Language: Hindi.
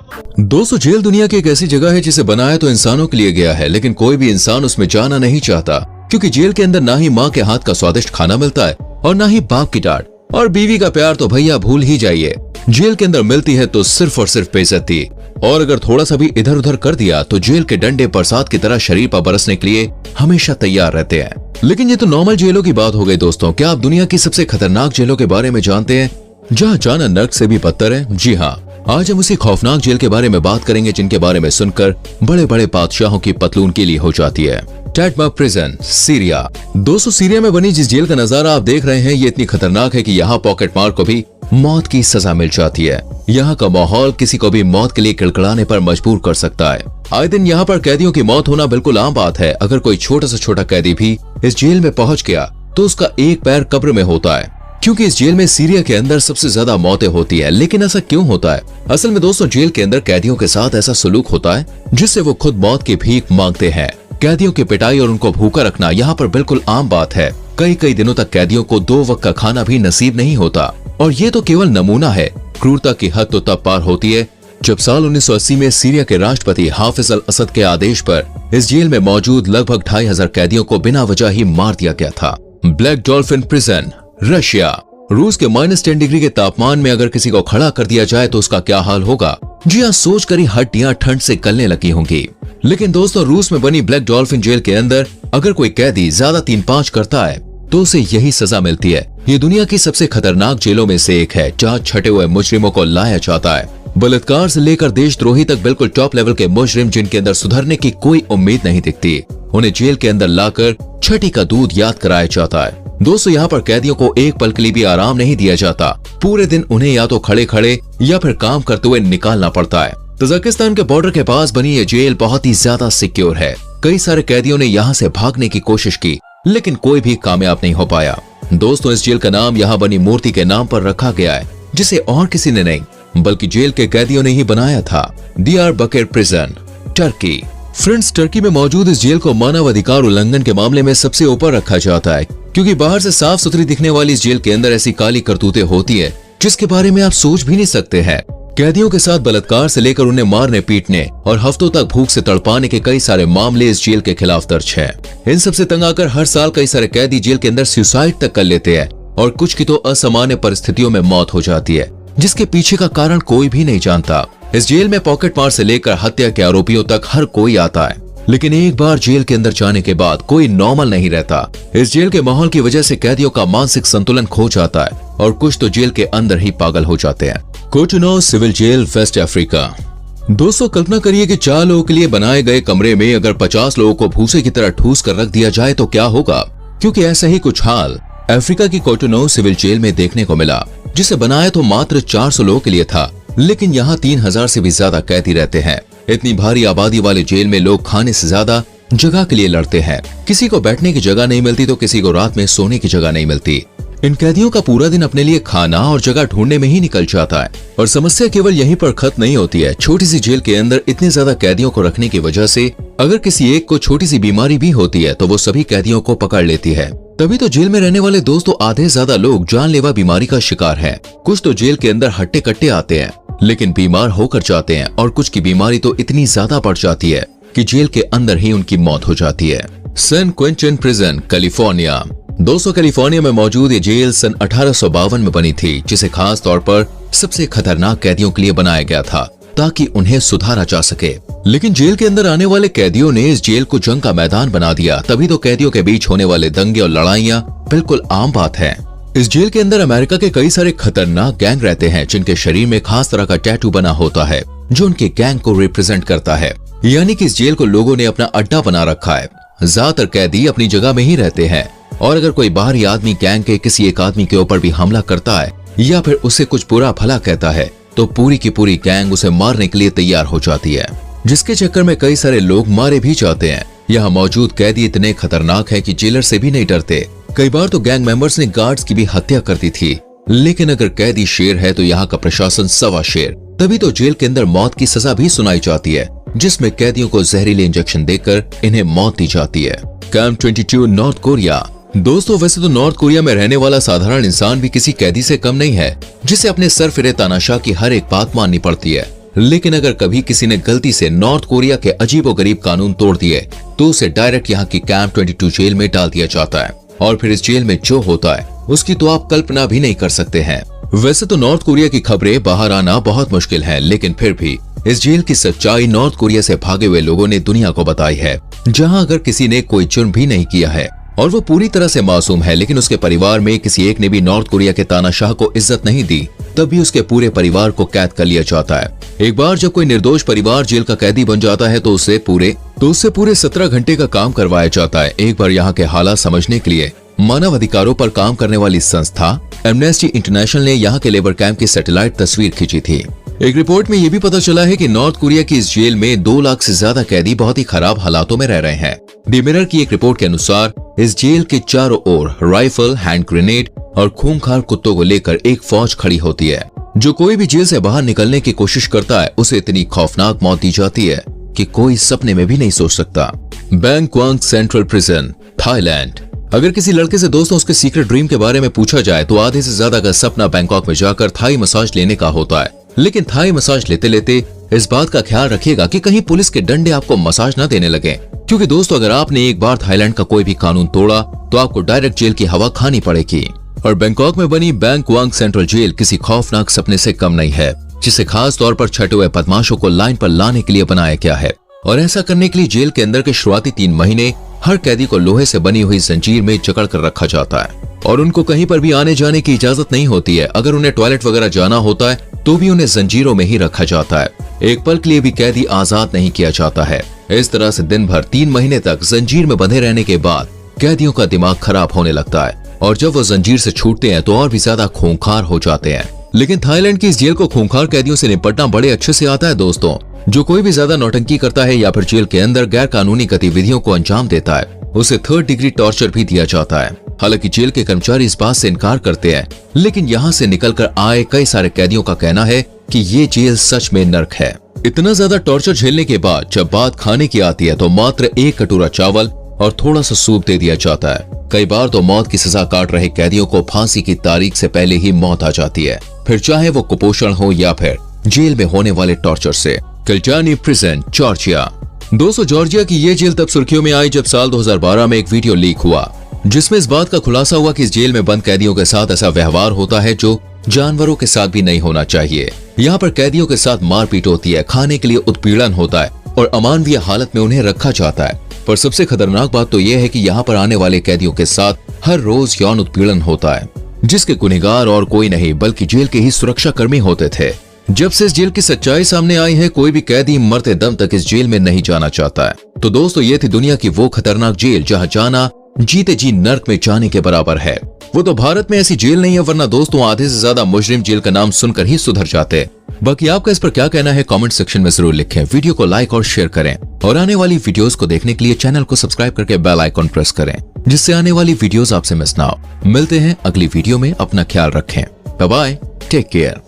दोस्तों, जेल दुनिया की एक ऐसी जगह है जिसे बनाया तो इंसानों के लिए गया है, लेकिन कोई भी इंसान उसमें जाना नहीं चाहता, क्योंकि जेल के अंदर ना ही माँ के हाथ का स्वादिष्ट खाना मिलता है और ना ही बाप की डांट, और बीवी का प्यार तो भैया भूल ही जाइए। जेल के अंदर मिलती है तो सिर्फ और सिर्फ बेइज्जती, और अगर थोड़ा सा भी इधर उधर कर दिया तो जेल के डंडे बरसात की तरह शरीर पर बरसने के लिए हमेशा तैयार रहते हैं। लेकिन ये तो नॉर्मल जेलों की बात हो गई दोस्तों। क्या आप दुनिया की सबसे खतरनाक जेलों के बारे में जानते हैं, जहाँ जाना नर्क से भी बदतर है? जी हाँ, आज हम उसी खौफनाक जेल के बारे में बात करेंगे जिनके बारे में सुनकर बड़े बड़े बादशाहों की पतलून गीली हो जाती है। टैटमा प्रिजन, सीरिया। दोस्तों, सीरिया में बनी जिस जेल का नजारा आप देख रहे हैं, ये इतनी खतरनाक है कि यहाँ पॉकेट मार को भी मौत की सजा मिल जाती है। यहाँ का माहौल किसी को भी मौत के लिए किड़किड़ाने पर मजबूर कर सकता है। आए दिन यहाँ पर कैदियों की मौत होना बिल्कुल आम बात है। अगर कोई छोटा से छोटा कैदी भी इस जेल में पहुंच गया तो उसका एक पैर कब्र में होता है, क्योंकि इस जेल में सीरिया के अंदर सबसे ज्यादा मौतें होती है। लेकिन ऐसा क्यों होता है? असल में दोस्तों, जेल के अंदर कैदियों के साथ ऐसा सलूक होता है जिससे वो खुद मौत की भीख मांगते हैं। कैदियों की पिटाई और उनको भूखा रखना यहाँ पर बिल्कुल आम बात है। कई कई दिनों तक कैदियों को 2 वक्त का खाना भी नसीब नहीं होता। और ये तो केवल नमूना है। क्रूरता की हद तो तब पार होती है जब साल 1980 में सीरिया के राष्ट्रपति हाफिज अल असद के आदेश पर इस जेल में मौजूद लगभग 2500 कैदियों को बिना वजह ही मार दिया गया था। Black dolphin prison, Russia. रूस के -10 डिग्री के तापमान में अगर किसी को खड़ा कर दिया जाए तो उसका क्या हाल होगा? जी हाँ, सोच कर ही हड्डियां ठंड से गलने लगी होंगी। लेकिन दोस्तों, रूस में बनी ब्लैक डॉल्फिन जेल के अंदर अगर कोई कैदी ज्यादा 3-5 करता है तो उसे यही सजा मिलती है। ये दुनिया की सबसे खतरनाक जेलों में से एक है, जहाँ छठे हुए मुजरिमों को लाया जाता है। बलात्कार से लेकर देशद्रोही तक बिल्कुल टॉप लेवल के मुजरिम जिनके अंदर सुधरने की कोई उम्मीद नहीं दिखती, उन्हें जेल के अंदर लाकर छठी का दूध याद कराया जाता है। दोस्तों, यहाँ पर कैदियों को एक पल के लिए भी आराम नहीं दिया जाता। पूरे दिन उन्हें या तो खड़े खड़े या फिर काम करते हुए निकालना पड़ता है। तजाकिस्तान के बॉर्डर के पास बनी ये जेल बहुत ही ज्यादा सिक्योर है। कई सारे कैदियों ने यहाँ से भागने की कोशिश की, लेकिन कोई भी कामयाब नहीं हो पाया। दोस्तों, इस जेल का नाम यहाँ बनी मूर्ति के नाम पर रखा गया है, जिसे और किसी ने नहीं बल्कि जेल के कैदियों ने ही बनाया था। Diyarbakir prison, Turkey. Friends, Turkey में मौजूद इस जेल को मानव अधिकार उल्लंघन के मामले में सबसे ऊपर रखा जाता है, क्योंकि बाहर से साफ सुथरी दिखने वाली इस जेल के अंदर ऐसी काली करतूतें होती है जिसके बारे में आप सोच भी नहीं सकते हैं। कैदियों के साथ बलात्कार से लेकर उन्हें मारने पीटने और हफ्तों तक भूख से तड़पाने के कई सारे मामले इस जेल के खिलाफ दर्ज हैं। इन सबसे तंग आकर हर साल कई सारे कैदी जेल के अंदर सुसाइड तक कर लेते हैं, और कुछ की तो असामान्य परिस्थितियों में मौत हो जाती है, जिसके पीछे का कारण कोई भी नहीं जानता। इस जेल में पॉकेट मार से लेकर हत्या के आरोपियों तक हर कोई आता है, लेकिन एक बार जेल के अंदर जाने के बाद कोई नॉर्मल नहीं रहता। इस जेल के माहौल की वजह से कैदियों का मानसिक संतुलन खो जाता है, और कुछ तो जेल के अंदर ही पागल हो जाते हैं। Cotonou civil jail, waste Africa. दोस्तों, कल्पना करिए कि 4 लोगों के लिए बनाए गए कमरे में अगर 50 लोगों को भूसे की तरह ठूस कर रख दिया जाए तो क्या होगा? क्योंकि ऐसा ही कुछ हाल अफ्रीका की कोटोनू सिविल जेल में देखने को मिला, जिसे बनाया तो मात्र 400 लोगों के लिए था, लेकिन यहाँ 3000 से भी ज्यादा कैदी रहते हैं। इतनी भारी आबादी वाले जेल में लोग खाने से ज्यादा जगह के लिए लड़ते हैं। किसी को बैठने की जगह नहीं मिलती तो किसी को रात में सोने की जगह नहीं मिलती। इन कैदियों का पूरा दिन अपने लिए खाना और जगह ढूंढने में ही निकल जाता है। और समस्या केवल यहीं पर खत्म नहीं होती है। छोटी सी जेल के अंदर इतने ज्यादा कैदियों को रखने की वजह से अगर किसी एक को छोटी सी बीमारी भी होती है तो वो सभी कैदियों को पकड़ लेती है। तभी तो जेल में रहने वाले दोस्तों आधे ज्यादा लोग जानलेवा बीमारी का शिकार हैं। कुछ तो जेल के अंदर हट्टे कट्टे आते हैं लेकिन बीमार होकर जाते हैं, और कुछ की बीमारी तो इतनी ज्यादा बढ़ जाती है कि जेल के अंदर ही उनकी मौत हो जाती है। San Quentin prison, California. दोस्तों, कैलिफोर्निया में मौजूद ये जेल सन 1852 में बनी थी, जिसे खास तौर पर सबसे खतरनाक कैदियों के लिए बनाया गया था ताकि उन्हें सुधारा जा सके। लेकिन जेल के अंदर आने वाले कैदियों ने इस जेल को जंग का मैदान बना दिया। तभी तो कैदियों के बीच होने वाले दंगे और लड़ाइयाँ बिल्कुल आम बात है। इस जेल के अंदर अमेरिका के कई सारे खतरनाक गैंग रहते हैं, जिनके शरीर में खास तरह का टैटू बना होता है जो उनके गैंग को रिप्रेजेंट करता है। यानी कि इस जेल को लोगों ने अपना अड्डा बना रखा है। ज्यादातर कैदी अपनी जगह में ही रहते हैं, और अगर कोई बाहरी आदमी गैंग के किसी एक आदमी के ऊपर भी हमला करता है या फिर उसे कुछ बुरा भला कहता है तो पूरी की पूरी गैंग उसे मारने के लिए तैयार हो जाती है, जिसके चक्कर में कई सारे लोग मारे भी जाते हैं। यहाँ मौजूद कैदी इतने खतरनाक हैं कि जेलर से भी नहीं डरते। कई बार तो गैंग मेंबर्स ने गार्ड्स की भी हत्या कर दी थी। लेकिन अगर कैदी शेर है तो यहाँ का प्रशासन सवा शेर। तभी तो जेल के अंदर मौत की सजा भी सुनाई जाती है, जिसमें कैदियों को जहरीले इंजेक्शन देकर इन्हें मौत दी जाती है। Camp 22, north Korea. दोस्तों, वैसे तो नॉर्थ कोरिया में रहने वाला साधारण इंसान भी किसी कैदी से कम नहीं है, जिसे अपने सर फिरे तानाशाह की हर एक बात माननी पड़ती है। लेकिन अगर कभी किसी ने गलती से नॉर्थ कोरिया के अजीबोगरीब कानून तोड़ दिए तो उसे डायरेक्ट यहाँ की कैंप 22 जेल में डाल दिया जाता है। और फिर इस जेल में जो होता है उसकी तो आप कल्पना भी नहीं कर सकते हैं। वैसे तो नॉर्थ कोरिया की खबरें बाहर आना बहुत मुश्किल है, लेकिन फिर भी इस जेल की सच्चाई नॉर्थ कोरिया से भागे हुए लोगों ने दुनिया को बताई है, जहां अगर किसी ने कोई जुर्म भी नहीं किया है और वो पूरी तरह से मासूम है, लेकिन उसके परिवार में किसी एक ने भी नॉर्थ कोरिया के तानाशाह को इज्जत नहीं दी, तब भी उसके पूरे परिवार को कैद कर लिया जाता है। एक बार जब कोई निर्दोष परिवार जेल का कैदी बन जाता है तो उससे पूरे 17 घंटे का काम करवाया जाता है। एक बार यहाँ के हालात समझने के लिए मानव अधिकारों पर काम करने वाली संस्था एमनेस्टी इंटरनेशनल ने यहाँ के लेबर कैंप की सैटेलाइट तस्वीर खींची थी। एक रिपोर्ट में यह भी पता चला है कि नॉर्थ कोरिया की इस जेल में 2 लाख से ज्यादा कैदी बहुत ही खराब हालातों में रह रहे हैं। दी मिरर की एक रिपोर्ट के अनुसार इस जेल के चारों ओर राइफल, हैंड ग्रेनेड और खूंखार कुत्तों को लेकर एक फौज खड़ी होती है। जो कोई भी जेल से बाहर निकलने की कोशिश करता है उसे इतनी खौफनाक मौत दी जाती है कि कोई सपने में भी नहीं सोच सकता। Bangkok central prison, Thailand. अगर किसी लड़के से दोस्तों उसके सीक्रेट ड्रीम के बारे में पूछा जाए तो आधे से ज्यादा का सपना बैंकॉक में जाकर थाई मसाज लेने का होता है। लेकिन थाई मसाज लेते लेते इस बात का ख्याल रखिएगा कि कहीं पुलिस के डंडे आपको मसाज न देने लगे, क्योंकि दोस्तों अगर आपने एक बार थाईलैंड का कोई भी कानून तोड़ा तो आपको डायरेक्ट जेल की हवा खानी पड़ेगी। और बैंकॉक में बनी बैंकॉक सेंट्रल जेल किसी खौफनाक सपने से कम नहीं है, जिसे खास तौर पर छठे हुए बदमाशों को लाइन पर लाने के लिए बनाया गया है। और ऐसा करने के लिए जेल के अंदर के शुरुआती 3 महीने हर कैदी को लोहे से बनी हुई जंजीर में जकड़ कर रखा जाता है और उनको कहीं पर भी आने जाने की इजाजत नहीं होती है। अगर उन्हें टॉयलेट वगैरह जाना होता है तो भी उन्हें जंजीरों में ही रखा जाता है। एक पल के लिए भी कैदी आजाद नहीं किया जाता है। इस तरह से दिन भर 3 महीने तक जंजीर में बंधे रहने के बाद कैदियों का दिमाग खराब होने लगता है और जब वो जंजीर से छूटते हैं तो और भी ज्यादा खूंखार हो जाते हैं। लेकिन थाईलैंड की इस जेल को खूंखार कैदियों से निपटना बड़े अच्छे से आता है दोस्तों। जो कोई भी ज्यादा नौटंकी करता है या फिर जेल के अंदर गैर कानूनी गतिविधियों को अंजाम देता है उसे 3rd डिग्री टॉर्चर भी दिया जाता है। हालांकि जेल के कर्मचारी इस बात से इनकार करते हैं, लेकिन यहाँ से निकलकर आए कई सारे कैदियों का कहना है कि ये जेल सच में नर्क है। इतना ज्यादा टॉर्चर झेलने के बाद जब बात खाने की आती है तो मात्र 1 कटोरा चावल और थोड़ा सा सूप दे दिया जाता है। कई बार तो मौत की सजा काट रहे कैदियों को फांसी की तारीख से पहले ही मौत आ जाती है, फिर चाहे वो कुपोषण हो या फिर जेल में होने वाले टॉर्चर से। किल्टानी प्रिजन, जॉर्जिया। दोस्तों जॉर्जिया की ये जेल तब सुर्खियों में आई जब साल 2012 में एक वीडियो लीक हुआ जिसमें इस बात का खुलासा हुआ कि इस जेल में बंद कैदियों के साथ ऐसा व्यवहार होता है जो जानवरों के साथ भी नहीं होना चाहिए। यहाँ पर कैदियों के साथ मारपीट होती है, खाने के लिए उत्पीड़न होता है और अमानवीय हालत में उन्हें रखा जाता है। पर सबसे खतरनाक बात तो यह है कि यहाँ पर आने वाले कैदियों के साथ हर रोज यौन उत्पीड़न होता है, जिसके गुनहगार और कोई नहीं बल्कि जेल के ही सुरक्षा कर्मी होते थे। जब से इस जेल की सच्चाई सामने आई है कोई भी कैदी मरते दम तक इस जेल में नहीं जाना चाहता है। तो दोस्तों ये थी दुनिया की वो खतरनाक जेल जहां जाना जीते जी नर्क में जाने के बराबर है। वो तो भारत में ऐसी जेल नहीं है, वरना दोस्तों आधे से ज्यादा मुजरिम जेल का नाम सुनकर ही सुधर जाते। बाकी आपका इस पर क्या कहना है कमेंट सेक्शन में जरूर लिखें। वीडियो को लाइक और शेयर करें और आने वाली वीडियोस को देखने के लिए चैनल को सब्सक्राइब करके बेल आइकॉन प्रेस करें, जिससे आने वाली वीडियोस आपसे मिस ना हो। मिलते हैं अगली वीडियो में, अपना ख्याल रखें। Bye bye, take care.